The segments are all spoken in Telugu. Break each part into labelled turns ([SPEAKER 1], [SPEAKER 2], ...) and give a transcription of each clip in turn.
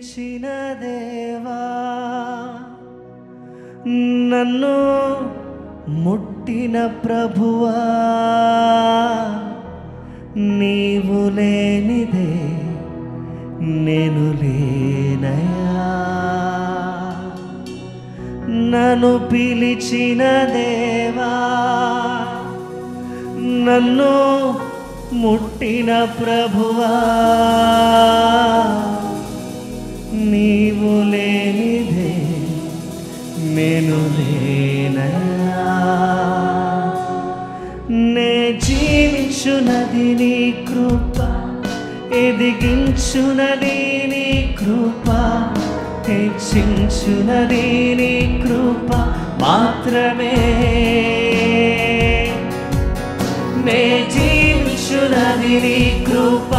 [SPEAKER 1] పిలిచిన దేవా, నన్ను ముట్టిన ప్రభువా, నీవు లేనిదే నేను లేనయా. నన్ను పిలిచిన దేవా, నన్ను ముట్టిన ప్రభువా, నీవు లేనిదే నేను లేనయా. నే జీవించునది నీ కృప, ఎదిగించునది నీ కృప, హెచ్చించునది నీ కృప మాత్రమే. నే జీవించునది నీ కృప,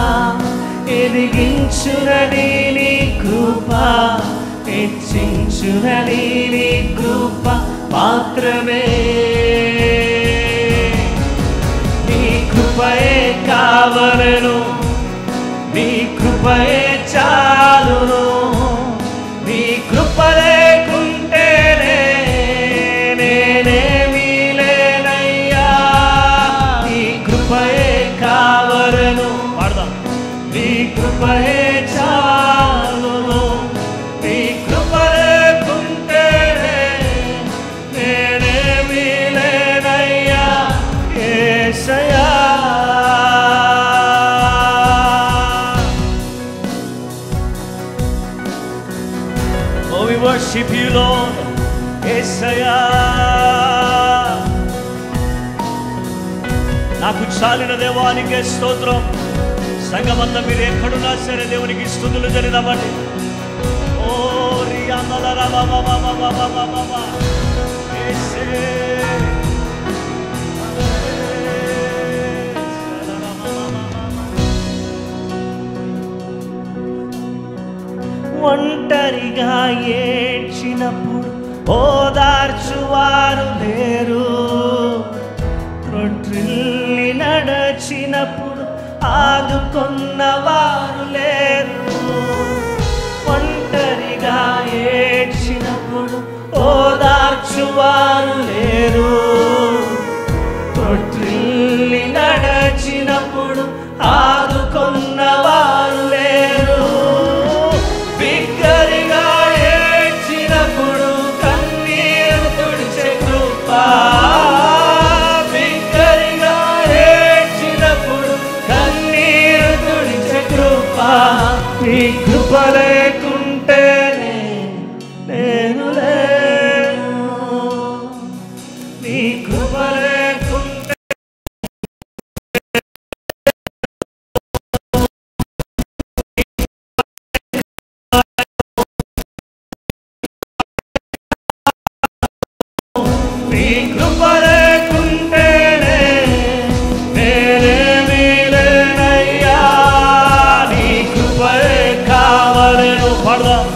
[SPEAKER 1] ఎదిగించునది నీ కృప, హెచ్చించునది నీ కృప మాత్రమే. నీ కృపయే కావలెను, నీ కృపయే చాలును. నీ కృప లేకుంటేనే నేనేమీ లేనయ్యా. నీ కృపయే కావలెను, నీ కృపయే చాలును. నీ కృప లేకుంటేనే నేనేమీ లేనయ్యా యేసయ్యా. Oh, we worship you, Lord. యేసయ్యా, నాకు చాలిన దేవానికే స్తోత్రం. సంగమంతా మీరు ఎక్కడున్నా సరే దేవునికి స్తుతులు జరిగినవ్వండి. ఓ ఒంటరిగా ఏడ్చినప్పుడు ఓదార్చువారు లేరు, రొట్రిల్లి నడచినప్పుడు ఆదుకొన్నవారు లేరు. ఒంటరిగా ఏడ్చినప్పుడు ఓదార్చువారు లేరు, రొట్రిల్లి నడచినప్పుడు ఆదుకొన్నవారు లేరు. బిగ్గరగా ఏడ్చినప్పుడు కన్నీరు తుడిచే కృప, బిగ్గరగా ఏడ్చినప్పుడు కన్నీరు తుడిచే కృప. నీ కృప లేకుంటేనే నేను లేను, నీ కృప లేకుంటే నీ కృప లేకుంటేనే నేనేమీ లేనయ్యా. నీ కృపయే కావలెను, పడదాం.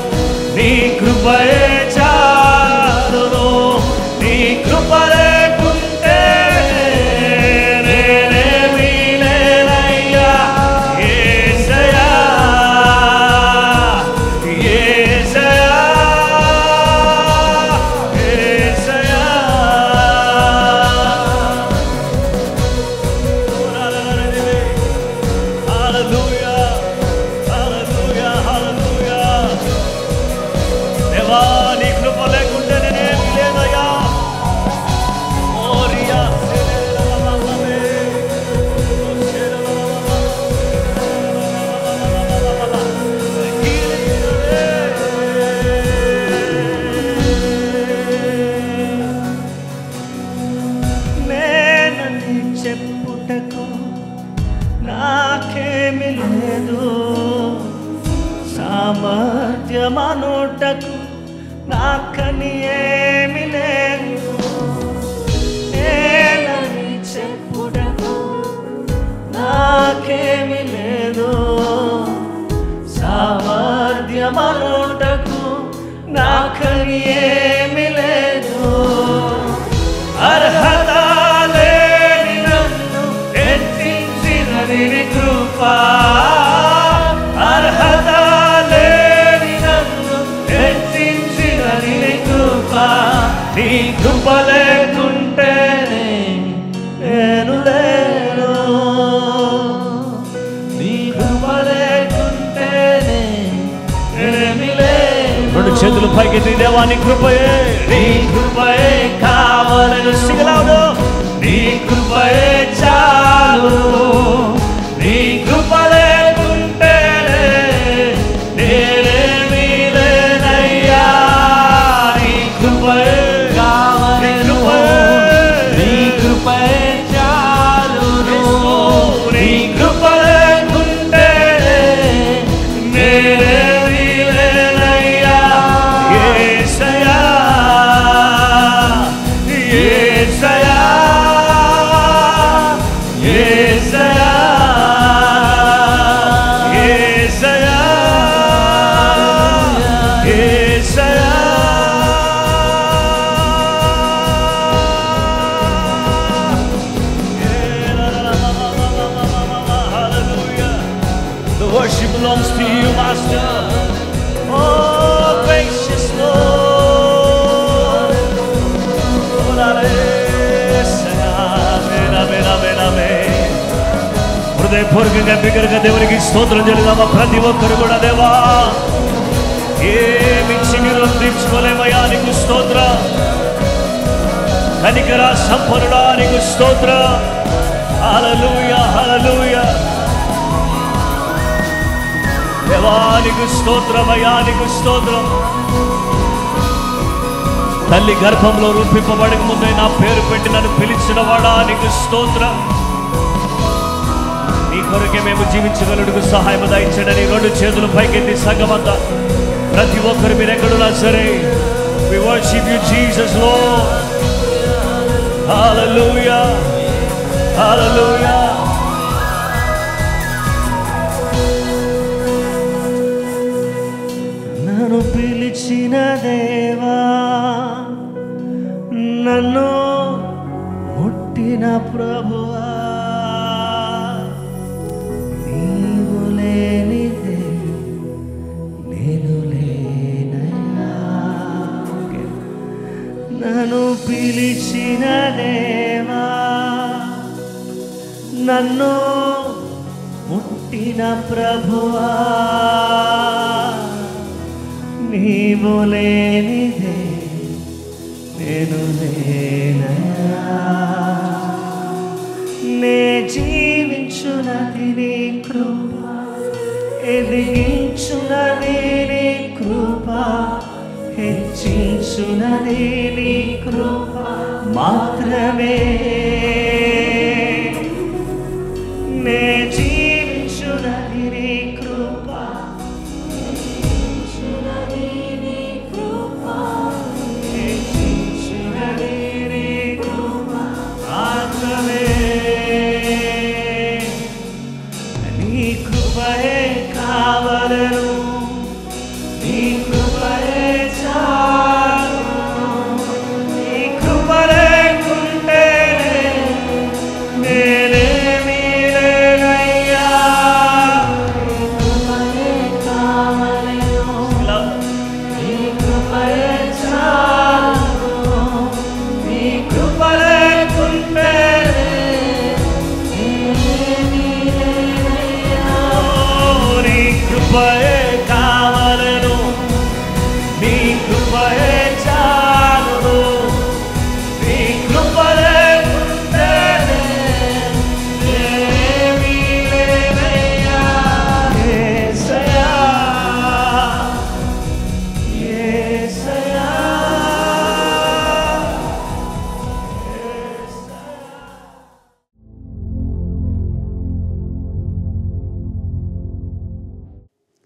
[SPEAKER 1] నీ కృపయే చాలును. నీ కృప లేకుంటే నేనేమీ లేనయ్యా యేసయ్యా, యేసయ్యా, యేసయ్యా. హల్లెలూయా, హల్లెలూయా, హల్లెలూయా. దేవా, నీ కృప లేకుంటే నేనేమీ లేనయ్యా. ఓరియా నేనని చెప్పుటకు నాకేమి లేదు, సామర్థ్యమనుటకు నాకని ఏమి లేదు. నేనని చెప్పుటకు నాకేమి లేదు, సామర్థ్యమనుటకు నాకని ఏమి లేదు. అర్హత లేని నన్ను హెచ్చించినది నీ కృప, అర్హత లేని పైకి దేవాని కృపయే, నీ కృపయే కావలను. సిగలాడు, నీ కృపయే చాలు, నీ కృప లేకుంటే నేనేమీ లేనయ్యా. నీ కృపయే కావలను, నీ కృపయే చాలు, నీ కృప లేకుంటే నేనేమీ లేనయ్యా. యేసయ్యా, యేసయ్యా, యేసయ్యా, యేసయ్యా, యేసయ్యా. Hallelujah. The worship belongs to you, Master. Oh, gracious Lord. హృదయపూర్వకంగా బిగ్గరగా దేవునికి స్తోత్రం చెల్లిదామా. ప్రతి ఒక్కరు కూడా దేవా ఏమిచ్చి మీరు తీర్చుకోలేమయ్యా. నీకు స్తోత్ర, కనికర సంపన్నుడా నీకు స్తోత్ర. హల్లెలూయా, హల్లెలూయా. దేవా నీకు స్తోత్రమయ్యా, నీకు స్తోత్రం. తల్లి గర్భంలో రూపింపబడక ముందే నా పేరు పెట్టి నన్ను పిలిచిన వాడా నీకు స్తోత్రం. నీ కొరకే మేము జీవించగలుగుటకు సహాయం దయచేయడని రెండు చేతులు పైకెత్తి సంగమంతా ప్రతి ఒక్కరు మీరు ఎక్కడున్నా సరే, we worship you Jesus Lord. Hallelujah, hallelujah. నన్ను పిలిచిన దేవా, నన్ను ముట్టిన ప్రభువా, నీవు లేనిదే నేను లేనయ్యా. నన్ను పిలిచిన దేవా, నన్ను ముట్టిన ప్రభువా, నీవు లేనిదే నేను లేనయ్యా. నే జీవించునది నీ కృప, ఎదిగించునది నీ కృప, హెచ్చించునది నీ కృప మాత్రమే. నే జీవించునది నీ కృప, హెచ్చించునది నీ కృప, హెచ్చించునది నీ కృప మాత్రమే. నీ కృపయే కావలను, నీ కృపయే చాలు, నీ కృప లేకుంటే నేనేమీ లేనయ్యా. నీ కృపయే కావలను, నీ కృపయే చాలు, నీ కృప లేకుంటే నేనేమీ లేనయ్యా. నీ కృపయే కావలను, నీ కృపయే చాలు, నీ కృప లేకుంటే నేనేమీ లేనయ్యా. యేసయ్యా, యేసయ్యా,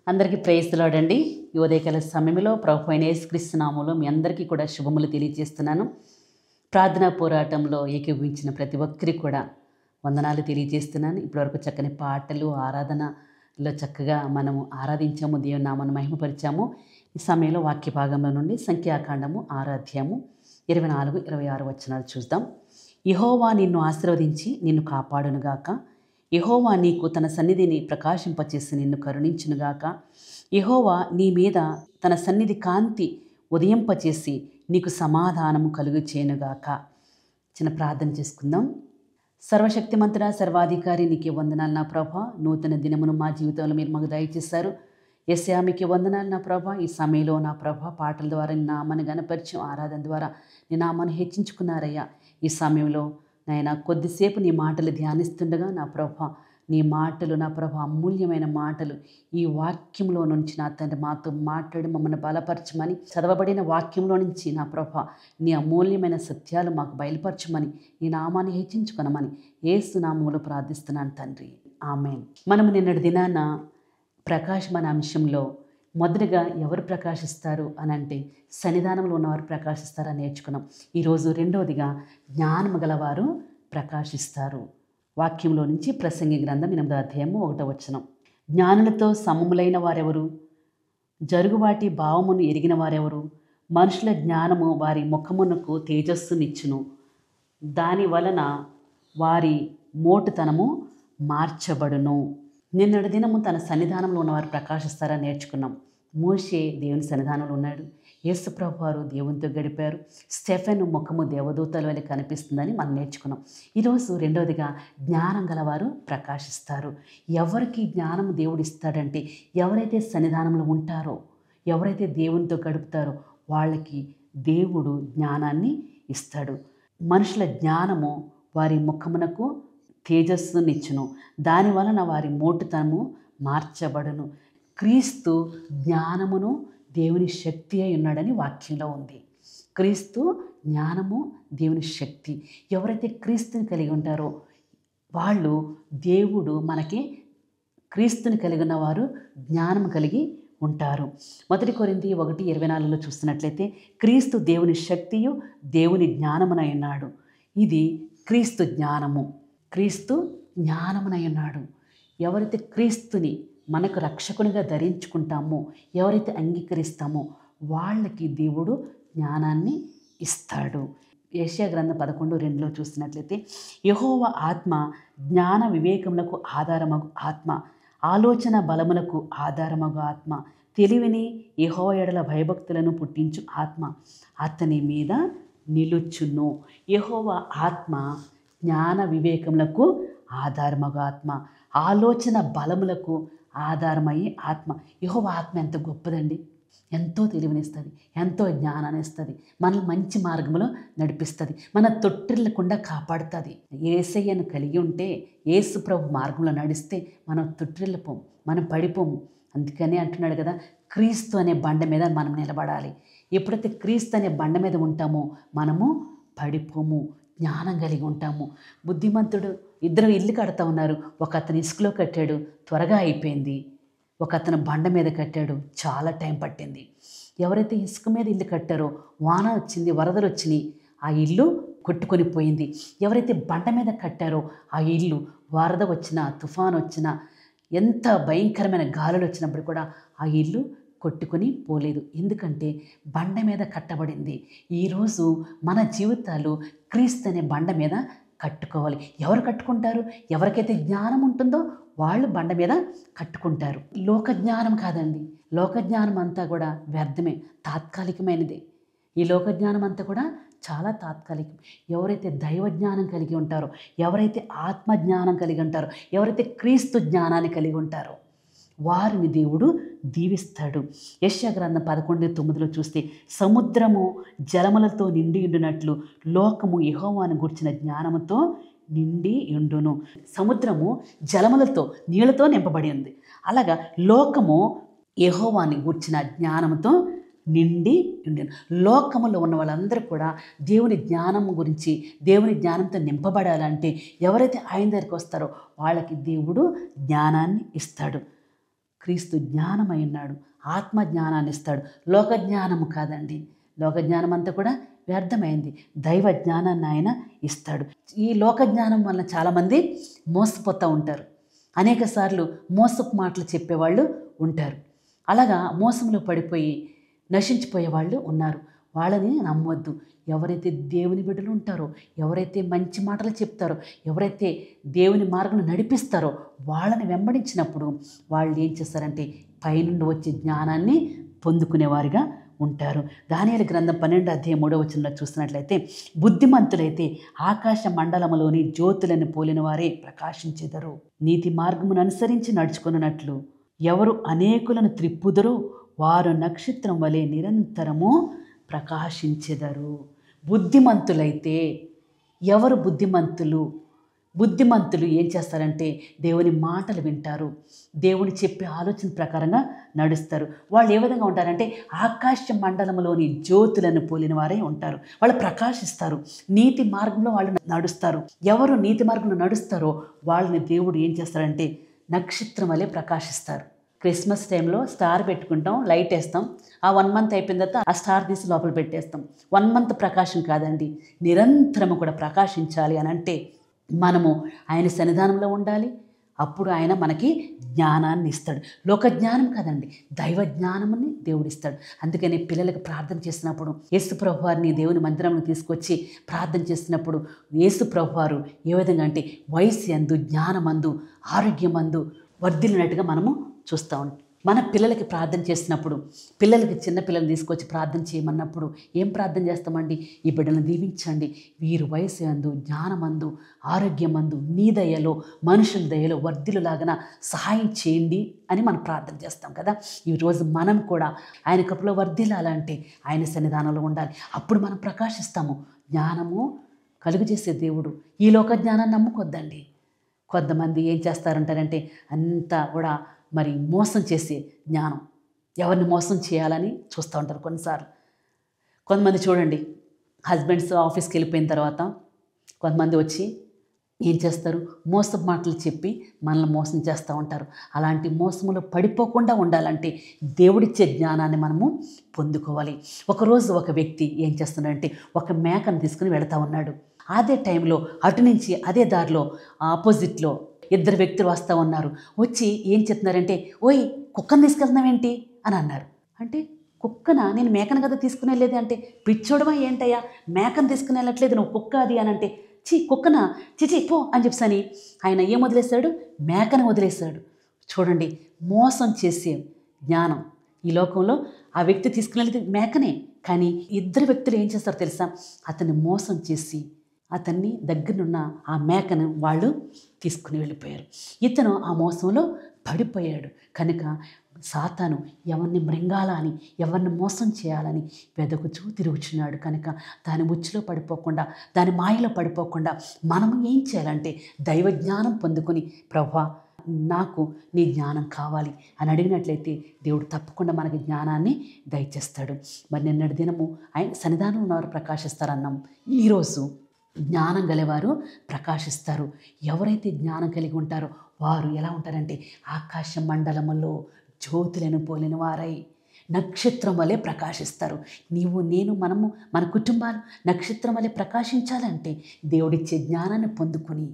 [SPEAKER 2] అందరికీ ప్రైజ్ ది లార్డ్ అండి. ఈ ఉదయకాల సమయంలో ప్రభు అయిన యేసుక్రీస్తు నామములో మీ అందరికీ కూడా శుభములు తెలియజేస్తున్నాను. ప్రార్థనా పోరాటంలో ఏకీభవించిన ప్రతి ఒక్కరికి కూడా వందనాలు తెలియజేస్తున్నాను. ఇప్పటివరకు చక్కని పాటలు, ఆరాధనలో చక్కగా మనము ఆరాధించాము, దేవుని నామాన్ని మహిమపరిచాము. ఈ సమయంలో వాక్య భాగంలో నుండి సంఖ్యాకాండము 6వ అధ్యాయము 24, 26 వచనాలు చూద్దాం. యెహోవా నిన్ను ఆశీర్వదించి నిన్ను కాపాడునుగాక. యెహోవా నీకు తన సన్నిధిని ప్రకాశింపచేసి నిన్ను కరుణించునుగాక. యెహోవా నీ మీద తన సన్నిధి కాంతి ఉదయింపచేసి నీకు సమాధానము కలుగు చేయనుగాక. చిన్న ప్రార్థన చేసుకుందాం. సర్వశక్తిమంతుడా, సర్వాధికారి నీకే వందనాలు నా ప్రభా. నూతన దినమును మా జీవితంలో మీరు మాకు దయచేశారు. యేసయ్యా మీకే వందనాలు నా ప్రభా. ఈ సమయంలో నా ప్రభా పాటల ద్వారా నీ నామాన్ని గణపరిచం, ఆరాధన ద్వారా నీ నామాన్ని హెచ్చించుకున్నారయ్యా. ఈ సమయంలో నాయన కొద్దిసేపు నీ మాటలు ధ్యానిస్తుండగా నా ప్రభా, నీ మాటలు నా ప్రభా అమూల్యమైన మాటలు ఈ వాక్యంలో నుంచి నా తండ్రి మాతో మాట్లాడి మమ్మల్ని బలపరచమని, చదవబడిన వాక్యంలో నుంచి నా ప్రభా నీ అమూల్యమైన సత్యాలు మాకు బయలుపరచమని, నీ నామాన్ని హెచ్చించుకొనమని యేసు నామములో ప్రార్థిస్తున్నాను తండ్రి, ఆమేన్. మనము నిన్నటి దినాన ప్రకాశం అనే అంశంలో మొదటగా ఎవరు ప్రకాశిస్తారు అని అంటే సన్నిధానంలో ఉన్నవారు ప్రకాశిస్తారని నేర్చుకున్నాం. ఈరోజు రెండవదిగా జ్ఞానము గలవారు ప్రకాశిస్తారు. వాక్యంలో నుంచి ప్రసంగి గ్రంథం 8వ అధ్యాయము 1వ వచనం. జ్ఞానులతో సమములైన వారెవరు? జరుగువాటి భావమును ఎరిగిన వారెవరు? మనుషుల జ్ఞానము వారి ముఖమునకు తేజస్సునిచ్చును, దాని వలన వారి మోటుతనము మార్చబడును. నిన్నటి దినము తన సన్నిధానంలో ఉన్నవారు ప్రకాశిస్తారని నేర్చుకున్నాం. మోషే దేవుని సన్నిధానంలో ఉన్నాడు. యేసు ప్రభువు వారు దేవునితో గడిపారు. స్టెఫెను ముఖము దేవదూతల వలె కనిపిస్తుందని మనం నేర్చుకున్నాం. ఈరోజు రెండవదిగా జ్ఞానం గలవారు ప్రకాశిస్తారు. ఎవరికి జ్ఞానం దేవుడు ఇస్తాడంటే ఎవరైతే సన్నిధానంలో ఉంటారో, ఎవరైతే దేవునితో గడుపుతారో వాళ్ళకి దేవుడు జ్ఞానాన్ని ఇస్తాడు. మనుషుల జ్ఞానము వారి ముఖమునకు తేజస్సునిచ్చును, దాని వలన వారి మోటుతనము మార్చబడును. క్రీస్తు జ్ఞానమును దేవుని శక్తి అయి ఉన్నాడని వాక్యంలో ఉంది. క్రీస్తు జ్ఞానము దేవుని శక్తి. ఎవరైతే క్రీస్తుని కలిగి ఉంటారో వాళ్ళు దేవుడు మనకి క్రీస్తుని కలిగి ఉన్నవారు జ్ఞానం కలిగి ఉంటారు. 1 కొరింథీ 1:24 చూస్తున్నట్లయితే క్రీస్తు దేవుని శక్తియు దేవుని జ్ఞానమునై ఉన్నాడు. ఇది క్రీస్తు జ్ఞానము. క్రీస్తు జ్ఞానమునై ఉన్నాడు. ఎవరైతే క్రీస్తుని మనకు రక్షకునిగా ధరించుకుంటామో, ఎవరైతే అంగీకరిస్తామో వాళ్ళకి దేవుడు జ్ఞానాన్ని ఇస్తాడు. యెషయా గ్రంథం 11:2 చూస్తున్నట్లయితే యెహోవా ఆత్మ జ్ఞాన వివేకములకు ఆధారమగు ఆత్మ, ఆలోచన బలములకు ఆధారమగు ఆత్మ, తెలివిని యెహోవా యెడల భయభక్తులను పుట్టించు ఆత్మ అతని మీద నిలుచును. యెహోవా ఆత్మ జ్ఞాన వివేకములకు ఆధారమగు ఆత్మ, ఆలోచన బలములకు ఆధారమయ్యే ఆత్మ. యెహోవా ఆత్మ ఎంత గొప్పదండి. ఎంతో తెలివినిస్తుంది, ఎంతో జ్ఞానాన్ని ఇస్తుంది, మనల్ని మంచి మార్గంలో నడిపిస్తుంది, మన తొట్టిల్లకుండా కాపాడుతుంది. యేసయ్యను కలిగి ఉంటే, యేసు ప్రభు మార్గంలో నడిస్తే మనం తొట్టిల్లపోము, మనం పడిపోము. అందుకని అంటున్నాడు కదా, క్రీస్తు అనే బండ మీద మనం నిలబడాలి. ఎప్పుడైతే క్రీస్తు అనే బండ మీద ఉంటామో మనము పడిపోము, జ్ఞానం కలిగి ఉంటాము. బుద్ధిమంతుడు ఇద్దరు ఇల్లు కడతా ఉన్నారు. ఒక అతను ఇసుకలో కట్టాడు, త్వరగా అయిపోయింది. ఒక అతను బండ మీద కట్టాడు, చాలా టైం పట్టింది. ఎవరైతే ఇసుక మీద ఇల్లు కట్టారో వాన వచ్చింది, వరదలు వచ్చినాయి, ఆ ఇల్లు కొట్టుకొని పోయింది. ఎవరైతే బండ మీద కట్టారో ఆ ఇల్లు వరద వచ్చినా, తుఫాను వచ్చినా, ఎంత భయంకరమైన గాలులు వచ్చినప్పుడు కూడా ఆ ఇల్లు కొట్టుకొని పోలేదు. ఎందుకంటే బండ మీద కట్టబడింది. ఈరోజు మన జీవితాలు క్రీస్తు అనే బండ మీద కట్టుకోవాలి. ఎవరు కట్టుకుంటారు? ఎవరికైతే జ్ఞానం ఉంటుందో వాళ్ళు బండ మీద కట్టుకుంటారు. లోక జ్ఞానం కాదండి. లోక జ్ఞానం అంతా కూడా వ్యర్థమే, తాత్కాలికమైనదే. ఈ లోక జ్ఞానం అంతా కూడా చాలా తాత్కాలికం. ఎవరైతే దైవ జ్ఞానం కలిగి ఉంటారో, ఎవరైతే ఆత్మ జ్ఞానం కలిగి ఉంటారో, ఎవరైతే క్రీస్తు జ్ఞానాన్ని కలిగి ఉంటారో వారిని దేవుడు దీవిస్తాడు. యెషయా గ్రంథం 11:9 చూస్తే సముద్రము జలములతో నిండి ఉండునట్లు లోకము యెహోవాను గూర్చిన జ్ఞానముతో నిండి ఉండును. సముద్రము జలములతో, నీళ్లతో నింపబడి ఉంది. అలాగా లోకము యెహోవాని గూర్చిన జ్ఞానంతో నిండి ఉండెను. లోకములో ఉన్న వాళ్ళందరూ కూడా దేవుని జ్ఞానం గురించి, దేవుని జ్ఞానంతో నింపబడాలంటే ఎవరైతే ఆయన దగ్గరికి వస్తారో వాళ్ళకి దేవుడు జ్ఞానాన్ని ఇస్తాడు. క్రీస్తు జ్ఞానమై ఉన్నాడు, ఆత్మ జ్ఞానాన్ని ఇస్తాడు. లోక జ్ఞానము కాదండి. లోక జ్ఞానం అంతా కూడా వ్యర్థమైంది. దైవ జ్ఞానాన్ని ఆయన ఇస్తాడు. ఈ లోక జ్ఞానం వల్ల చాలామంది మోసపోతూ ఉంటారు. అనేక సార్లు మోసపు మాటలు చెప్పేవాళ్ళు ఉంటారు. అలాగా మోసంలో పడిపోయి నశించిపోయే వాళ్ళు ఉన్నారు. వాళ్ళని నమ్మొద్దు. ఎవరైతే దేవుని బిడ్డలు ఉంటారో, ఎవరైతే మంచి మాటలు చెప్తారో, ఎవరైతే దేవుని మార్గంలో నడిపిస్తారో వాళ్ళని వెంబడించినప్పుడు వాళ్ళు ఏం చేస్తారంటే పైనుండి వచ్చే జ్ఞానాన్ని పొందుకునేవారుగా ఉంటారు. దానియేలు గ్రంథం 12:3 చూస్తున్నట్లయితే బుద్ధిమంతులైతే ఆకాశ మండలములోని జ్యోతులను పోలిన వారే ప్రకాశించెదరు. నీతి మార్గమును అనుసరించి నడుచుకున్నట్లు ఎవరు అనేకులను త్రిప్పుదురో వారు నక్షత్రం వలె నిరంతరము ప్రకాశించెదరు. బుద్ధిమంతులైతే ఎవరు బుద్ధిమంతులు ఏం చేస్తారంటే దేవుని మాటలు వింటారు, దేవుని చెప్పే ఆలోచన ప్రకారంగా నడుస్తారు. వాళ్ళు ఏ విధంగా ఉంటారంటే ఆకాశ మండలంలోని జ్యోతులను పోలిన వారే ఉంటారు. వాళ్ళు ప్రకాశిస్తారు, నీతి మార్గంలో వాళ్ళు నడుస్తారు. ఎవరు నీతి మార్గంలో నడుస్తారో వాళ్ళని దేవుడు ఏం చేస్తారంటే నక్షత్రం వలె ప్రకాశిస్తారు. క్రిస్మస్ టైంలో స్టార్ పెట్టుకుంటాం, లైట్ వేస్తాం. ఆ 1 మంత్ అయిపోయిన తర్వాత ఆ స్టార్ తీసి లోపల పెట్టేస్తాం. 1 మంత్ ప్రకాశం కాదండి, నిరంతరము కూడా ప్రకాశించాలి అని అంటే మనము ఆయన సన్నిధానంలో ఉండాలి. అప్పుడు ఆయన మనకి జ్ఞానాన్ని ఇస్తాడు. లోక జ్ఞానం కాదండి, దైవ జ్ఞానముని దేవుడిస్తాడు. అందుకని పిల్లలకు ప్రార్థన చేసినప్పుడు యేసు ప్రభువారిని దేవుని మందిరంలో తీసుకొచ్చి ప్రార్థన చేసినప్పుడు యేసు ప్రభువారు ఏ విధంగా అంటే వయస్సు యందు, జ్ఞానమందు, ఆరోగ్యమందు వర్ధిల్లినట్టుగా మనము చూస్తూ ఉంటాం. మన పిల్లలకి ప్రార్థన చేసినప్పుడు పిల్లలకి చిన్న పిల్లల్ని తీసుకొచ్చి ప్రార్థన చేయమన్నప్పుడు ఏం ప్రార్థన చేస్తామండి? ఈ బిడ్డలను దీవించండి, వీరు వయసు యందు, జ్ఞానమందు, ఆరోగ్యమందు, నీ దయలో, మనుషుల దయలో వర్ధిల్లులాగా సహాయం చేయండి అని మనం ప్రార్థన చేస్తాం కదా. ఈరోజు మనం కూడా ఆయన కృపలో వర్ధిల్లాలంటే ఆయన సన్నిధానంలో ఉండాలి. అప్పుడు మనం ప్రకాశిస్తాము. జ్ఞానము కలుగు చేసే దేవుడు. ఈ లోక జ్ఞానాన్ని నమ్ముకొద్దండి. కొంతమంది ఏం చేస్తారంటారంటే అంతా కూడా మరి మోసం చేసే జ్ఞానం, ఎవరిని మోసం చేయాలని చూస్తూ ఉంటారు కొన్నిసార్లు. కొంతమంది చూడండి, హస్బెండ్స్ ఆఫీస్కి వెళ్ళిపోయిన తర్వాత కొంతమంది వచ్చి ఏం చేస్తారు, మోసపు మాటలు చెప్పి మనల్ని మోసం చేస్తూ ఉంటారు. అలాంటి మోసములో పడిపోకుండా ఉండాలంటే దేవుడిచ్చే జ్ఞానాన్ని మనము పొందుకోవాలి. ఒకరోజు ఒక వ్యక్తి ఏం చేస్తున్నాడంటే ఒక మేకను తీసుకుని వెళతా ఉన్నాడు. అదే టైంలో అటు నుంచి అదే దారిలో ఆపోజిట్లో 2 వ్యక్తులు వస్తూ ఉన్నారు. వచ్చి ఏం చెప్తున్నారంటే, ఓయ్ కుక్కను తీసుకెళ్తున్నావేంటి అని అన్నారు. అంటే కుక్కన, నేను మేకను కదా తీసుకుని వెళ్ళేది అంటే, పిచ్చోడమా ఏంటయ్యా, మేకను తీసుకుని వెళ్ళట్లేదు నువ్వు, కుక్క అది అని అంటే, కుక్కన చిచి పో అని చెప్పని ఆయన ఏం వదిలేశాడు? మేకను వదిలేశాడు. చూడండి, మోసం చేసే జ్ఞానం ఈ లోకంలో. ఆ వ్యక్తి తీసుకుని వెళ్ళేది మేకనే, కానీ 2 వ్యక్తులు ఏం చేస్తారో తెలుసా? అతన్ని మోసం చేసి అతన్ని దగ్గరనున్న ఆ మేకను వాళ్ళు తీసుకుని వెళ్ళిపోయారు. ఇతను ఆ మోసంలో పడిపోయాడు. కనుక సాతాను ఎవరిని మృంగాలని, ఎవరిని మోసం చేయాలని వెదకుచూ తిరుగుచున్నాడు. కనుక దాని ఉచ్చులో పడిపోకుండా, దాని మాయలో పడిపోకుండా మనము ఏం చేయాలంటే దైవ జ్ఞానం పొందుకొని, ప్రభువా నాకు నీ జ్ఞానం కావాలి అని అడిగినట్లయితే దేవుడు తప్పకుండా మనకి జ్ఞానాన్ని దయచేస్తాడు. మరి నిన్నటి దినము ఆయన సన్నిధానం ఉన్నవారు ప్రకాశిస్తారన్నాం. ఈరోజు జ్ఞానం గలవారు ప్రకాశిస్తారు. ఎవరైతే జ్ఞానం కలిగి ఉంటారో వారు ఎలా ఉంటారంటే ఆకాశ మండలములో జ్యోతులను పోలిన వారై నక్షత్రం వలె ప్రకాశిస్తారు. నీవు, నేను, మనము, మన కుటుంబాలు నక్షత్రం వలె ప్రకాశించాలంటే దేవుడిచ్చే జ్ఞానాన్ని పొందుకొని,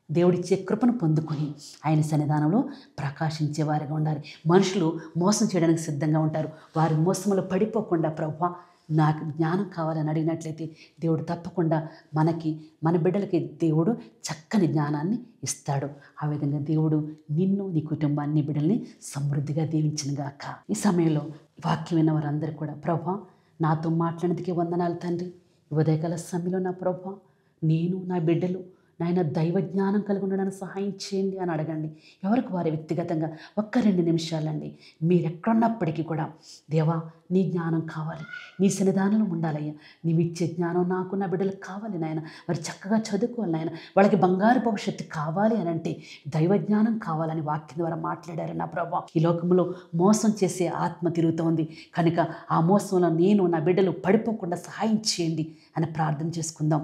[SPEAKER 2] దేవుడిచ్చే కృపను పొందుకొని ఆయన సన్నిధానంలో ప్రకాశించేవారిగా ఉండాలి. మనుషులు మోసం చేయడానికి సిద్ధంగా ఉంటారు. వారి మోసములో పడిపోకుండా ప్రభువా నాకు జ్ఞానం కావాలని అడిగినట్లయితే దేవుడు తప్పకుండా మనకి, మన బిడ్డలకి దేవుడు చక్కని జ్ఞానాన్ని ఇస్తాడు. ఆ విధంగా దేవుడు నిన్ను, నీ కుటుంబాన్ని, నీ బిడ్డల్ని సమృద్ధిగా దీవించునుగాక. ఈ సమయంలో వాక్యం విన్న వారందరూ కూడా, ప్రభువా నాతో మాట్లాడినందుకే వందనాలు తండ్రి. ఉదయకాల సమయంలో నా ప్రభువా నేను, నా బిడ్డలు నాయన దైవ జ్ఞానం కలిగి ఉండడానికి సహాయం చేయండి అని అడగండి. ఎవరికి వారి వ్యక్తిగతంగా 1-2 నిమిషాలండి. మీరెక్కడున్నప్పటికీ కూడా దేవా నీ జ్ఞానం కావాలి, నీ సన్నిధానంలో ఉండాలయ్యా, నీవు ఇచ్చే జ్ఞానం నాకు, నా బిడ్డలకు కావాలి నాయన. వారు చక్కగా చదువుకోవాలి నాయన, వాళ్ళకి బంగారు భవిష్యత్తు కావాలి అని అంటే దైవ జ్ఞానం కావాలని వాక్యం ద్వారా మాట్లాడారు నా ప్రభా. ఈ లోకంలో మోసం చేసే ఆత్మ తిరుగుతోంది కనుక ఆ మోసంలో నేను, నా బిడ్డలు పడిపోకుండా సహాయం చేయండి అని ప్రార్థన చేసుకుందాం.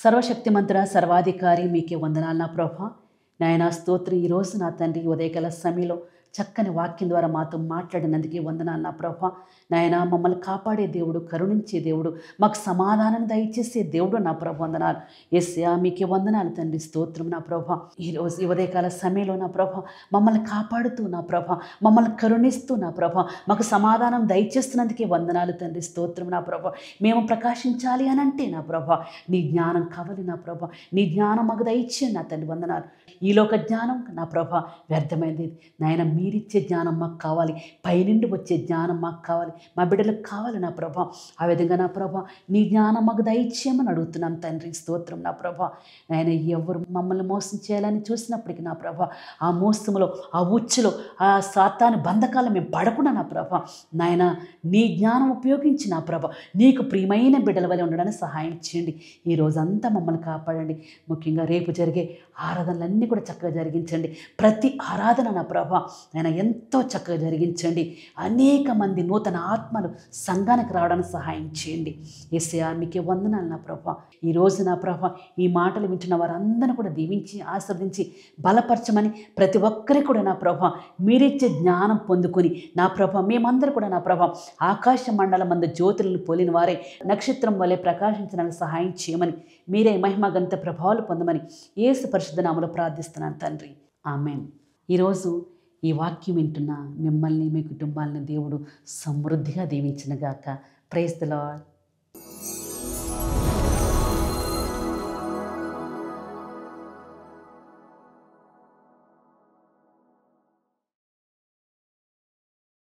[SPEAKER 2] సర్వశక్తిమంతుడా, సర్వాధికారి మీకే వందనాలు నా ప్రభా. నాయనా స్తోత్రం. ఈరోజు నా తండ్రి ఉదయకాల సమయంలో చక్కని వాక్యం ద్వారా మాతో మాట్లాడినందుకే వందనాలు నా ప్రభా. నాయనా మమ్మల్ని కాపాడే దేవుడు, కరుణించే దేవుడు, మాకు సమాధానం దయచేసే దేవుడు నా ప్రభా. వందనాలు యేసయ్యా, మీకే వందనాలు తండ్రి. స్తోత్రం నా ప్రభా. ఈరోజు ఈ ఉదయకాల సమయంలో నా ప్రభా మమ్మల్ని కాపాడుతూ నా ప్రభా, మమ్మల్ని కరుణిస్తూ నా ప్రభా, మాకు సమాధానం దయచేస్తున్నందుకే వందనాలు తండ్రి. స్తోత్రం నా ప్రభా. మేము ప్రకాశించాలి అని అంటే నా ప్రభా నీ జ్ఞానం కావాలి నా ప్రభా. నీ జ్ఞానం మాకు దయచేయండి నా తండ్రి. వందనాలు. ఈ లోక జ్ఞానం నా ప్రభా వ్యర్థమైంది నాయన, మీరిచ్చే జ్ఞానం మాకు కావాలి, పైనుండి వచ్చే జ్ఞానం మాకు కావాలి, మా బిడ్డలకు కావాలి నా ప్రభా. ఆ విధంగా నా ప్రభా నీ జ్ఞానం మాకు దయచేయమని అడుగుతున్నాం తండ్రి. స్తోత్రం నా ప్రభా. ఆయన ఎవరు మమ్మల్ని మోసం చేయాలని చూసినప్పటికీ నా ప్రభా ఆ మోసములో, ఆ ఉచ్చులో, ఆ సాతాను బంధకాలు మేము పడకుండా నా ప్రభా నాయన నీ జ్ఞానం ఉపయోగించి నా ప్రభా నీకు ప్రియమైన బిడ్డల వలె ఉండడానికి సహాయం చేయండి. ఈ రోజంతా మమ్మల్ని కాపాడండి. ముఖ్యంగా రేపు జరిగే ఆరాధనలన్నీ కూడా చక్కగా జరిగించండి. ప్రతి ఆరాధన నా ప్రభా ఆయన ఎంతో చక్కగా జరిగించండి. అనేక మంది నూతన ఆత్మలు సంఘానికి రావడానికి సహాయం చేయండి. యేసయ్యా మీకే వందనాలు నా ప్రభా. ఈరోజు నా ప్రభా ఈ మాటలు వింటున్న వారందరినీ కూడా దీవించి ఆశీర్వదించి బలపరచమని ప్రతి ఒక్కరికి కూడా నా ప్రభా మీరిచ్చే జ్ఞానం పొందుకొని నా ప్రభా మేమందరూ కూడా నా ప్రభా ఆకాశ మండలం మందు జ్యోతులను పోలిన వారే నక్షత్రం వలె ప్రకాశించడానికి సహాయం చేయమని, మీరే మహిమ గణిత ప్రభావాలు పొందమని యేసు పరిశుద్ధ నామములో ప్రార్థిస్తున్నాను తండ్రి. ఆమేన్. ఈరోజు ఈ వాక్యం వింటున్న మిమ్మల్ని, మీ కుటుంబాలను దేవుడు సమృద్ధిగా దీవించునుగాక. Praise the lord.